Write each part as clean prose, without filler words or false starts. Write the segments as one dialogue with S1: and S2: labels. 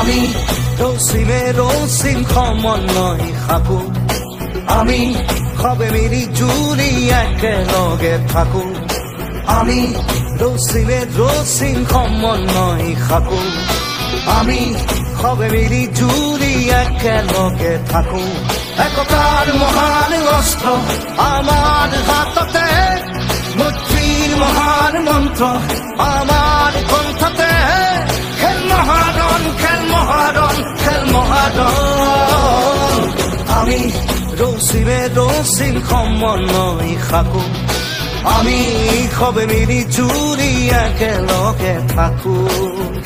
S1: আমি ৰচিমে ৰচিম সমন্বয় সাকো আমি সবে মিলি জুলি একেলগে থাকো আমি ৰচিমে ৰচিম সমন্বয় সাকো আমি সবে মিলি জুলি একেলগে থাকো একতাৰ মহান অস্ত্ৰ আমাৰ হাততে মৈত্ৰীৰ মহান মন্ত্ৰ আমাৰ কণ্ঠতে খেল মহাৰণ খেল মহাৰণ খেল মহাৰণ আমি ৰচিমে ৰচিম সমন্বয় সাকো আমি সবে মিলি জুলি একেলগে থাকো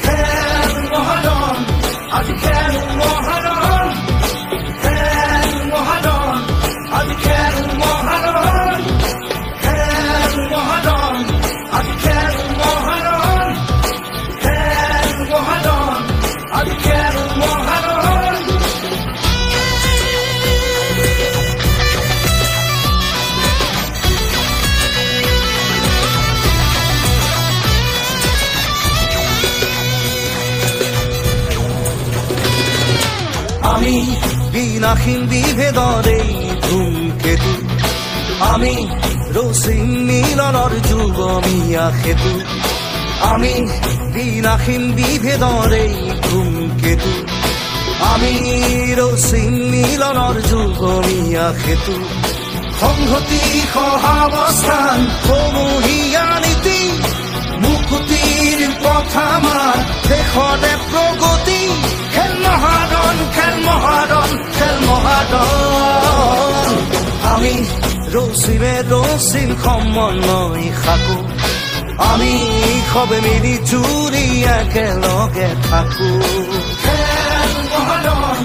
S1: খেল মহাৰণ আজি খেল মহাৰণ খেল মহাৰণ আজি খেল মহাৰণ খেল মহাৰণ আজি খেল মহাৰণ খেল মহাৰণ আজি খেল মহাৰণ আমি বিনাশীন বিভেদৰ এই ধূমকেতু আমি ৰচিম মিলনৰ যুগমীয়া সেতু আমি বিনাশীন বিভেদৰ এই ধূমকেতু আমি ৰচিম মিলনৰ যুগমীয়া সেতু সংহতি সহাৱস্থান সমূহীয়া নীতি মুকুতিৰ পথ আমাৰ দেশতে প্ৰগতি খেল মহাৰণ খেল মহাৰণ খেল মহাৰণ আমি ৰচিমে ৰচিম সমন্বয় সাকো আমি সবে মিলি জুলি একেলগে থাকো খেল মহাৰণ